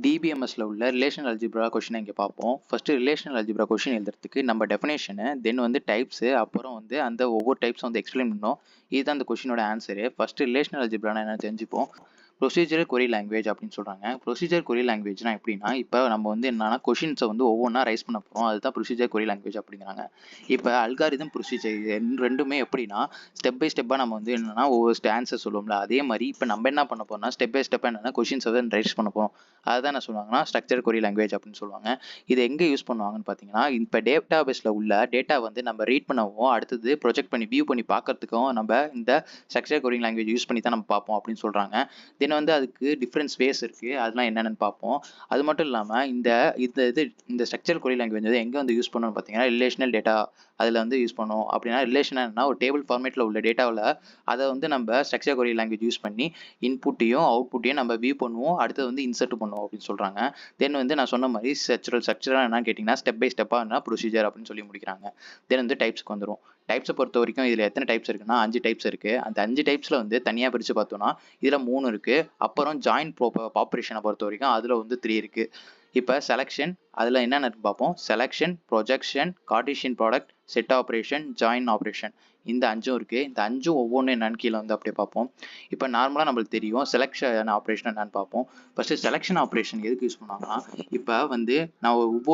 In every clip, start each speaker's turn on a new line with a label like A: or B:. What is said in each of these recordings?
A: டிபிஎம்எஸ்ல உள்ள relational algebra கொஷினை இங்கே பார்ப்போம். ஃபர்ஸ்ட் ரிலேஷனல் அல்ஜிப்ரா கொஷின் எழுதுறதுக்கு நம்ம டெஃபினேஷனு, தென் வந்து டைப்ஸு, அப்புறம் வந்து அந்த ஒவ்வொரு டைப்ஸும் வந்து எக்ஸ்பிளைன் பண்ணோம். இதுதான் அந்த கொஷினோட ஆன்சரு. ஃபர்ஸ்ட் ரிலேஷனல் அல்ஜிப்ரானா என்ன தெரிஞ்சுப்போம். ப்ரொசீஜர் கொரி லாங்குவேஜ் அப்படின்னு சொல்கிறாங்க. ப்ரொசீஜர் கொரி லாங்குவேஜ்னா எப்படின்னா, இப்போ நம்ம வந்து என்னன்னா கொஷின்ஸை வந்து ஒவ்வொன்றா ரைஸ் பண்ண போகிறோம். அதுதான் ப்ரொசீஜர் கொரி லாங்குவேஜ் அப்படிங்கிறாங்க. இப்போ அல்காரிதம் ப்ரொசீஜர் ரெண்டுமே எப்படின்னா ஸ்டெப் பை ஸ்டெப்பாக நம்ம வந்து என்னன்னா ஒவ்வொரு ஆன்சர் சொல்லுவோம்ல, அதே மாதிரி இப்போ நம்ம என்ன பண்ண போறோம்னா ஸ்டெப் பை ஸ்டெப்பாக என்னன்னா கொஷின்ஸை வந்து ரைஸ் பண்ண போகிறோம். அதுதான் என்ன சொல்லுவாங்கன்னா ஸ்ட்ரக்சர் கொரி லாங்குவேஜ் அப்படின்னு சொல்லுவாங்க. இது எங்கே யூஸ் பண்ணுவாங்கன்னு பார்த்தீங்கன்னா, இப்போ டேட்டா பேஸில் உள்ள டேட்டா வந்து நம்ம ரீட் பண்ணவும், அடுத்தது ப்ரொஜெக்ட் பண்ணி வியூ பண்ணி பார்க்கறதுக்கும் நம்ம இந்த ஸ்ட்ரக்சர் கொரி லாங்குவேஜ் யூஸ் பண்ணி தான் நம்ம பார்ப்போம் அப்படின்னு சொல்கிறாங்க. தென் வந்து அதுக்கு டிஃப்ரெண்ட் ஸ்பேஸ் இருக்குது, அதெல்லாம் என்னென்னு பார்ப்போம். அது மட்டும் இல்லாமல் இந்த ஸ்ட்ரக்சர் கொரி லாங்குவேஜ் வந்து எங்கே வந்து யூஸ் பண்ணணும்னு பார்த்தீங்கன்னா ரிலேஷனல் டேட்டா அதில் வந்து யூஸ் பண்ணுவோம். அப்படின்னா ரிலேஷன் என்ன, ஒரு டேபிள் ஃபார்மேட்டில் உள்ள டேட்டாவில் அதை வந்து நம்ம ஸ்ட்ரக்சர் கொரி லாங்குவேஜ் யூஸ் பண்ணி இன்புட்டையும் அவுட்புட்டையும் நம்ம வியூ பண்ணுவோம், அடுத்தது வந்து இன்சர்ட் பண்ணுவோம் அப்படின்னு சொல்கிறாங்க. தென் வந்து நான் சொன்ன மாதிரி ஸ்ட்ரக்சராக என்னன்னு கேட்டிங்கன்னா ஸ்டெப் பை ஸ்டெப்பாக என்ன ப்ரொசீஜர் அப்படின்னு சொல்லி முடிக்கிறாங்க. தென் வந்து டைப்ஸ்க்கு வந்துடும். டைப்ஸை பொறுத்த வரைக்கும் இதில் எத்தனை டைப்ஸ் இருக்குன்னா 5 டைப்ஸ் இருக்குது. அந்த 5 டைப்ஸில் வந்து தனியாக பிரித்து பார்த்தோன்னா இதில் 3 இருக்குது. அப்புறம் ஜாயின் பாப்புலேஷனை பொறுத்த வரைக்கும் அதில் வந்து 3 இருக்குது. இப்போ செலெக்ஷன் அதில் என்னென்ன பார்ப்போம். Selection, projection, Cartesian product, set operation, join operation, இந்த 5 இருக்குது. இந்த 5 ஒவ்வொன்றும் என்னன்னு கீழே வந்து அப்படியே பார்ப்போம். இப்போ நார்மலாக நம்மளுக்கு தெரியும் செலெக்ஷன் ஆப்ரேஷன் என்னன்னு பார்ப்போம். ஃபர்ஸ்ட் செலெக்ஷன் ஆப்ரேஷன் எதுக்கு யூஸ் பண்ணுவாங்கன்னா, இப்போ வந்து நான் இப்போ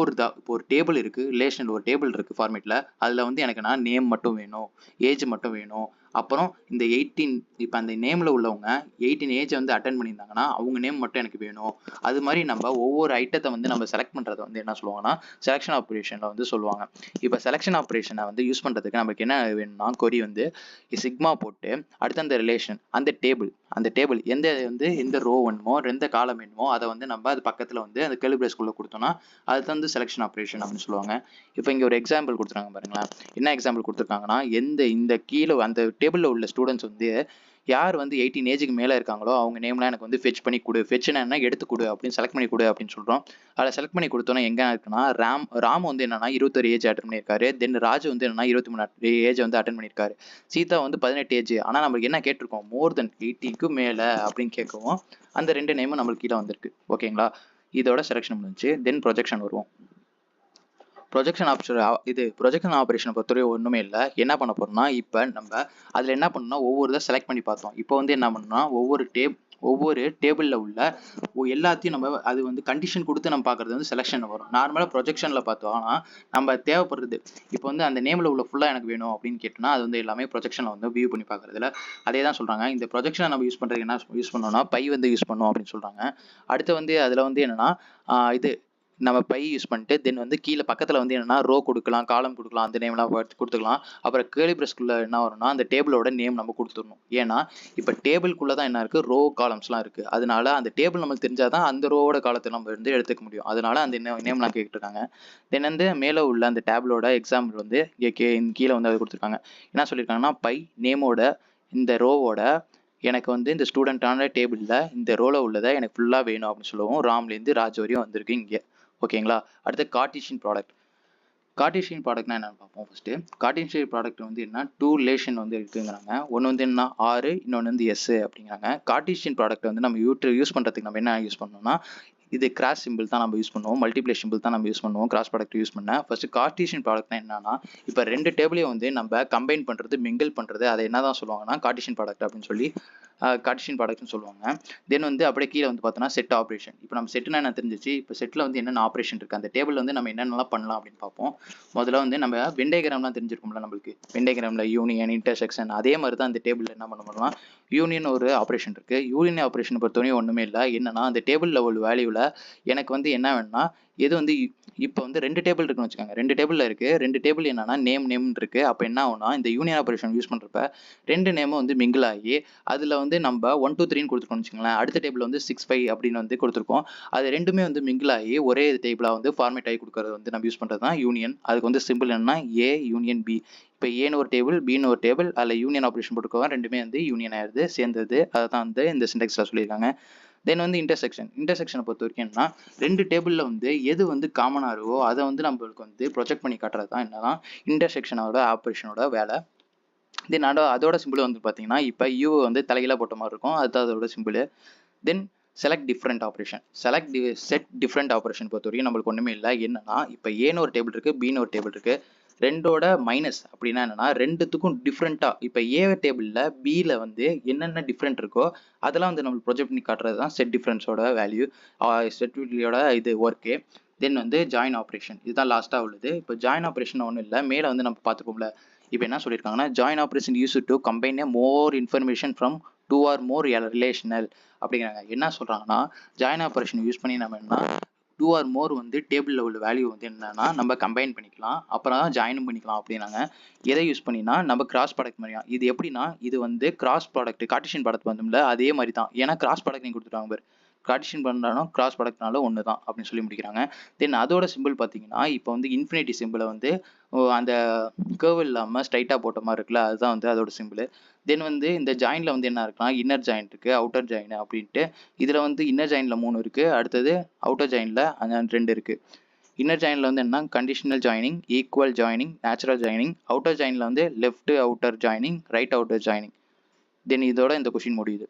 A: ஒரு டேபிள் இருக்குது, ரிலேஷனில் ஒரு டேபிள் இருக்குது ஃபார்மேட்டில், அதில் வந்து எனக்கு நான் நேம் மட்டும் வேணும், ஏஜ் மட்டும் வேணும், அப்புறம் இந்த 18 இப்போ அந்த நேமில் உள்ளவங்க 18 ஏஜை வந்து அட்டன் பண்ணியிருந்தாங்கன்னா அவங்க நேம் மட்டும் எனக்கு வேணும். அது மாதிரி நம்ம ஒவ்வொரு ஐட்டத்தை வந்து நம்ம செலக்ட் பண்ணுறதை வந்து என்ன சொல்லுவாங்கன்னா செலெக்ஷன் ஆப்ரேஷனில் வந்து சொல்லுவாங்க. இப்போ செலெக்ஷன் ஆப்ரேஷனை வந்து யூஸ் பண்ணுறதுக்கு நமக்கு என்ன வேணும்னா கொரி வந்து சிக்மா போட்டு அடுத்து அந்த டேபிள் எந்த ரோ வேணுமோ எந்த காலம் வேணுமோ அதை வந்து நம்ம அது பக்கத்தில் வந்து அந்த கேர்லி பிரேஸ்க்குள்ளே கொடுத்தோம்னா அது வந்து செலெக்ஷன் ஆப்ரேஷன் அப்படின்னு சொல்லுவாங்க. இப்போ இங்கே ஒரு எக்ஸாம்பிள் கொடுத்துருக்காங்க பாருங்களேன். என்ன எக்ஸாம்பிள் கொடுத்துருக்காங்கன்னா, இந்த கீழே அந்த டேபிளில் உள்ள ஸ்டூடெண்ட்ஸ் வந்து யார் வந்து 18 ஏஜுக்கு மேலே இருக்காங்களோ அவங்க நேம்லாம் எனக்கு வந்து ஃபெச் பண்ணி கொடு, ஃபெச்னா என்ன எடுத்து கொடு அப்படின்னு செலக்ட் பண்ணி கொடு அப்படின்னு சொல்கிறோம். அதில் செலக்ட் பண்ணி கொடுத்தோன்னா எங்கே இருக்குன்னா ராம் வந்து என்னன்னா 21 ஏஜ் அட்டன் பண்ணியிருக்காரு. தென் ராஜு வந்து என்னன்னா 23 ஏஜ் வந்து அட்டன் பண்ணியிருக்காரு. சீதா வந்து 18 ஏஜ். ஆனால் நம்மளுக்கு என்ன கேட்டிருக்கோம், மோர் தென் 80க்கு மேலே அப்படின்னு கேட்கவும் அந்த 2 நேமும் நம்மளுக்கு கீழே வந்திருக்கு. ஓகேங்களா, இதோட செலெக்ஷன் முடிஞ்சு. தென் ப்ரொஜெக்ஷன் வருவோம். ப்ரொஜெக்ஷன் ஆப்ரேஷனை பொறுத்தவரை ஒன்றுமே இல்லை. என்ன பண்ண போகிறோம்னா, இப்போ நம்ம அதில் என்ன பண்ணணும்னா ஒவ்வொரு இதை செலக்ட் பண்ணி பார்த்தோம். இப்போ வந்து என்ன பண்ணணும்னா ஒவ்வொரு டேபிளில் உள்ள எல்லாத்தையும் நம்ம அது வந்து கண்டிஷன் கொடுத்து நம்ம பார்க்குறது வந்து செலெக்ஷன் வரும். நார்மலாக ப்ரொஜெக்ஷனில் பார்த்தோம். ஆனால் நம்ம தேவைப்படுறது இப்போ வந்து அந்த நேமில் உள்ள ஃபுல்லாக எனக்கு வேணும் அப்படின்னு கேட்டோம்னா அது வந்து எல்லாமே ப்ரொஜெக்ஷனில் வந்து வியூ பண்ணி பார்க்குறதுல அதே தான் சொல்கிறாங்க. இந்த ப்ரொஜெக்ஷனை நம்ம யூஸ் பண்ணுறதுக்கு என்ன யூஸ் பண்ணோம்னா பை வந்து யூஸ் பண்ணோம் அப்படின்னு சொல்கிறாங்க. அடுத்து வந்து அதில் வந்து என்னென்னா நம்ம பை யூஸ் பண்ணிட்டு தென் வந்து கீழே பக்கத்தில் வந்து என்னென்னா ரோ கொடுக்கலாம், காலம் கொடுக்கலாம், அந்த நேம்லாம் கொடுத்துக்கலாம். அப்புறம் கேர்லி பிரேஸ்க்குள்ளே என்ன வரும்னா அந்த டேபிளோட நேம் நம்ம கொடுத்துடணும். ஏன்னா இப்போ டேபிள்குள்ளே தான் என்ன இருக்குது, ரோ காலம்ஸ்லாம் இருக்குது. அதனால அந்த டேபிள் நம்மளுக்கு தெரிஞ்சால் தான் அந்த ரோவோட காலத்தை நம்ம வந்து எடுத்துக்க முடியும். அதனால அந்த நேம்லாம் கேட்டுருக்காங்க. தென் வந்து மேலே உள்ள அந்த டேபிளோட எக்ஸாம்பிள் வந்து கீழே வந்து அது கொடுத்துருக்காங்க. என்ன சொல்லியிருக்காங்கன்னா பை நேமோட இந்த ரோவோட எனக்கு வந்து இந்த ஸ்டூடெண்ட்டான டேபிளில் இந்த ரோவில் உள்ளதை எனக்கு ஃபுல்லாக வேணும் அப்படின்னு சொல்லுவோம். ராம்லேருந்து ராஜ் வரையும் வந்திருக்கு இங்கே. ஓகேங்களா, அடுத்து கார்ட்டீசியன் ப்ராடக்ட்னா என்னன்னு பார்ப்போம். ஃபர்ஸ்ட் கார்ட்டீசியன் ப்ராடக்ட் வந்து என்ன, 2 ரிலேஷன் வந்து இருக்குங்கிறாங்க. ஒன்று வந்து என்ன ஆர், இன்னொன்று வந்து எஸ் அப்படிங்கிறாங்க. கார்ட்டீசியன் ப்ராடக்ட் வந்து நம்ம யூஸ் பண்ணுறதுக்கு நம்ம என்ன யூஸ் பண்ணோம்னா இது கிராஸ் சிம்பிள் தான் நம்ம யூஸ் பண்ணுவோம், மல்டிப்ளை சிம்பிள் தான் நம்ம யூஸ் பண்ணுவோம். கிராஸ் ப்ராடக்ட் யூஸ் பண்ண ஃபர்ஸ்ட் கார்ட்டீசியன் ப்ராடக்ட்னா என்னன்னா, இப்போ 2 டேபிளையும் வந்து நம்ம கம்பைன் பண்ணுறது, மிங்கிள் பண்ணுறது, அதை என்ன தான் சொல்லுவாங்கன்னா கார்ட்டீசியன் ப்ராடக்ட் அப்படின்னு சொல்லி கார்ட்டீசியன் ப்ராடக்ட்னு சொல்லுவாங்க. தென் வந்து அப்படியே கீழே வந்து பார்த்தோன்னா செட் ஆப்ரேஷன். இப்போ நம்ம செட்னா என்ன தெரிஞ்சிச்சு, இப்போ செட்டில் வந்து என்னென்ன ஆப்ரேஷன் இருக்குது, அந்த டேபிள் வந்து நம்ம என்னென்னலாம் பண்ணலாம் அப்படின்னு பார்ப்போம். முதல்ல வந்து நம்ம வென் டயக்ராம்லாம் தெரிஞ்சிருக்கும்ல நம்மளுக்கு, வென் டயக்ராமில் யூனியன், இன்டர்செக்ஷன், அதே மாதிரி தான் அந்த டேபிளில் என்ன பண்ணணும்னா யூனியன் ஒரு ஆப்ரேஷன் இருக்குது. யூனியன் ஆப்ரேஷன் பொறுத்தவரையும் ஒன்றுமே இல்லை. என்னன்னா அந்த டேபிள் லெவல் வேல்யூவில் எனக்கு வந்து என்ன வேணும்னா இது வந்து இப்போ வந்து 2 டேபிள் இருக்குன்னு வச்சுக்கோங்க. 2 டேபிளில் இருக்குது. 2 டேபிள் என்னன்னா நேம் இருக்குது. அப்போ என்ன ஆகும்னா இந்த யூனியன் ஆப்ரேஷன் யூஸ் பண்ணுறப்ப 2 நேமும் வந்து மிங்கிள் ஆகி அதில் வந்து நம்ம 1 2 3ன்னு கொடுத்துருக்கோம்னு வச்சுக்கோங்களேன். அடுத்த டேபிள் வந்து 6 5 அப்படின்னு வந்து கொடுத்துருக்கோம். அது ரெண்டுமே வந்து மிங்கிள் ஆகி ஒரே டேபிளாக வந்து ஃபார்மேட் ஆகி கொடுக்கறது வந்து நம்ம யூஸ் பண்ணுறது தான் யூனியன். அதுக்கு வந்து சிம்பிள் என்னன்னா ஏ யூனியன் பி. இப்போ ஏன்னு ஒரு டேபிள், பின்னு ஒரு டேபிள், அதில் யூனியன் ஆப்ரேஷன் போட்டுக்கோங்க, ரெண்டுமே வந்து யூனியன் ஆயிடுது, சேர்ந்தது. அதை தான் வந்து இந்த சின்டெக்ஸில் சொல்லியிருக்காங்க. தென் வந்து இன்டர்செக்ஷனை பொறுத்த வரைக்கும் என்னன்னா 2 டேபிளில் வந்து எது வந்து காமனாக இருக்கோ அதை வந்து நம்மளுக்கு வந்து ப்ரொஜெக்ட் பண்ணி காட்டுறது தான் என்னன்னா இன்டர்செக்ஷனோட ஆப்ரேஷனோட வேலை. தென் அதோட சிம்பிள் வந்து பார்த்தீங்கன்னா இப்போ யூ வந்து தலைகீழாக போட்ட மாதிரி இருக்கும், அதுதான் அதோட சிம்பிள். தென் select different operation. Set different operation பொறுத்த வரைக்கும் நம்மளுக்கு ஒன்றுமே இல்லை. என்னன்னா இப்போ ஏன்னு ஒரு டேபிள் இருக்குது, பின்னு ஒரு டேபிள் இருக்குது. ரெண்டோட மைனஸ் அப்படின்னா என்னன்னா ரெண்டுத்துக்கும் டிஃப்ரெண்ட்டாக இப்போ ஏ டேபிளில் பியில் வந்து என்னென்ன டிஃப்ரெண்ட் இருக்கோ அதெல்லாம் வந்து நம்மளுக்கு ப்ரொஜெக்ட் பண்ணி காட்டுறது தான் செட் டிஃப்ரென்ஸோட வேல்யூ, செட்டோட இது ஒர்க்கு. தென் வந்து ஜாயின் ஆப்ரேஷன், இதுதான் லாஸ்ட்டாக உள்ளது. இப்போ ஜாயின் ஆப்ரேஷன் ஒன்றும் இல்லை, மேலே வந்து நம்ம பார்த்துப்போம்ல. இப்போ என்ன சொல்லியிருக்காங்கன்னா join operation use to combine more information from two or more relational அப்படிங்கிறாங்க. என்ன சொல்கிறாங்கன்னா ஜாயின் ஆப்ரேஷன் யூஸ் பண்ணி நம்ம என்ன டூ ஆர் மோர் வந்து டேபிளில் உள்ள வேல்யூ வந்து என்னன்னா நம்ம கம்பைன் பண்ணிக்கலாம், அப்புறம் தான் ஜாயினும் பண்ணிக்கலாம் அப்படின்னாங்க. எதை யூஸ் பண்ணினா நம்ம கிராஸ் ப்ராடக்ட் மாதிரியா. இது எப்படின்னா இது வந்து கிராஸ் ப்ராடக்ட் கார்ட்டீசியன் ப்ராடக்ட் வந்தும்ல அதே மாதிரி தான். ஏன்னா கிராஸ் ப்ராடக்ட் நீங்கள் கொடுத்துட்டாங்க பாரு, கார்ட்டீசியன் பண்ணாலும் கிராஸ் ப்ராடக்ட்னால ஒன்று தான் அப்படின்னு சொல்லி முடிக்கிறாங்க. தென் அதோட சிம்பிள் பார்த்தீங்கன்னா இப்போ வந்து இன்ஃபினிட்டி சிம்பிளை வந்து அந்த கர்வ் இல்லாமல் ஸ்ட்ரைட்டாக போட்ட மாதிரி இருக்குல்ல, அதுதான் வந்து அதோட சிம்பிள். தென் வந்து இந்த ஜாயினில் வந்து என்ன இருக்குன்னா இன்னர் ஜாயின் இருக்குது, அவுட்டர் ஜாயின் அப்படின்ட்டு. இதில் வந்து இன்னர் ஜாயினில் 3 இருக்குது, அடுத்தது அவுட்டர் ஜாயினில் 2 இருக்குது. இன்னர் ஜாயினில் வந்து என்ன conditional joining, equal joining, natural joining. Outer ஜாயினில் வந்து left outer joining, right outer joining. Then இதோட இந்த கொஷின் முடியுது.